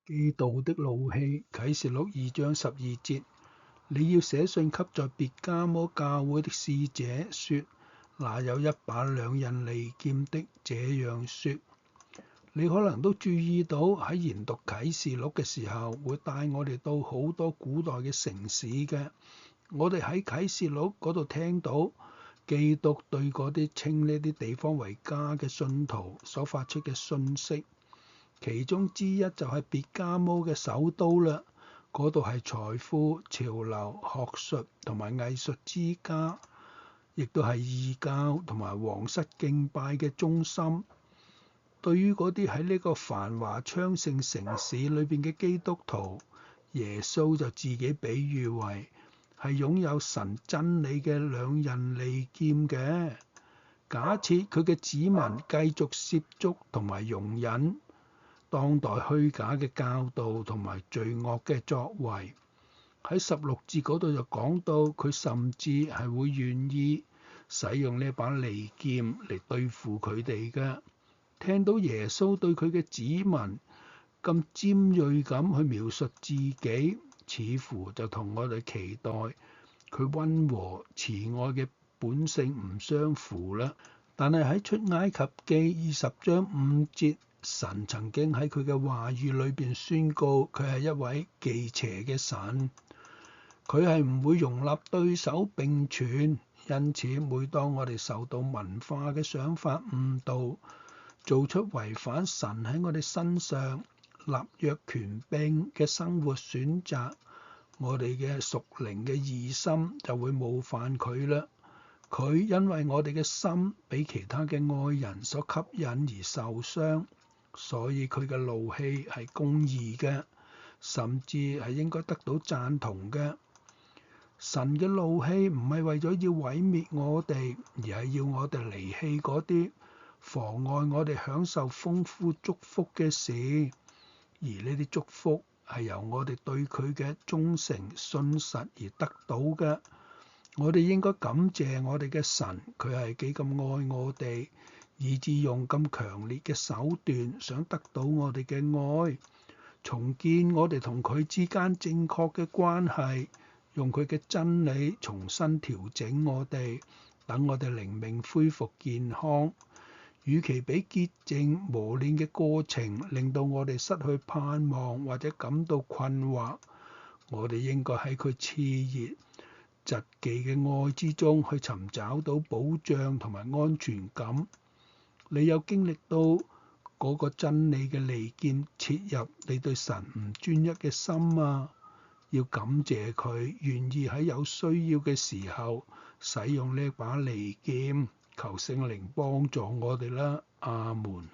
基督的怒氣，啟示錄2章12節。你要寫信給在別迦摩教會的使者說，那有一把兩刃利劍的這樣說。你可能都注意到喺研讀啟示錄嘅時候，會帶我哋到好多古代嘅城市嘅。我哋喺啟示錄嗰度聽到基督對嗰啲稱呢啲地方為家嘅信徒所發出嘅訊息，其中之一就係別迦摩嘅首都啦。嗰度係財富、潮流、學術同埋藝術之家，亦都係異教同埋皇室敬拜嘅中心。對於嗰啲喺呢個繁華昌盛城市裏邊嘅基督徒，耶穌就自己比喻為係擁有神真理嘅兩刃利劍嘅。假設佢嘅子民繼續涉足同埋容忍當代虛假嘅教導同埋罪惡嘅作為，喺16節嗰度就講到佢甚至係會願意使用呢把利劍嚟對付佢哋嘅。聽到耶穌對佢嘅子民咁尖銳咁去描述自己，似乎就同我哋期待佢溫和慈愛嘅本性唔相符啦。但係喺出埃及記20章5節，神曾經喺佢嘅話語裏邊宣告佢係一位忌邪嘅神，佢係唔會容納對手並存。因此每當我哋受到文化嘅想法誤導，做出違反神喺我哋身上立約權柄嘅生活選擇，我哋嘅屬靈嘅義心就會冒犯佢啦。佢因為我哋嘅心俾其他嘅愛人所吸引而受傷，所以佢嘅怒氣係公義嘅，甚至係應該得到贊同嘅。神嘅怒氣唔係為咗要毀滅我哋，而係要我哋離棄嗰啲妨礙我哋享受豐富祝福嘅事，而呢啲祝福係由我哋對佢嘅忠誠信實而得到嘅。我哋應該感謝我哋嘅神，佢係幾咁愛我哋，以致用咁強烈嘅手段想得到我哋嘅愛，重建我哋同佢之間正確嘅關係，用佢嘅真理重新調整我哋，等我哋靈命恢復健康。與其俾潔淨磨練嘅過程令到我哋失去盼望或者感到困惑，我哋應該喺佢熾熱窒忌嘅愛之中去尋找到保障同埋安全感。你有經歷到嗰個真理嘅利劍切入你對神唔專一嘅心啊？要感謝佢願意喺有需要嘅時候使用呢把利劍，求聖靈幫助我哋啦。阿門。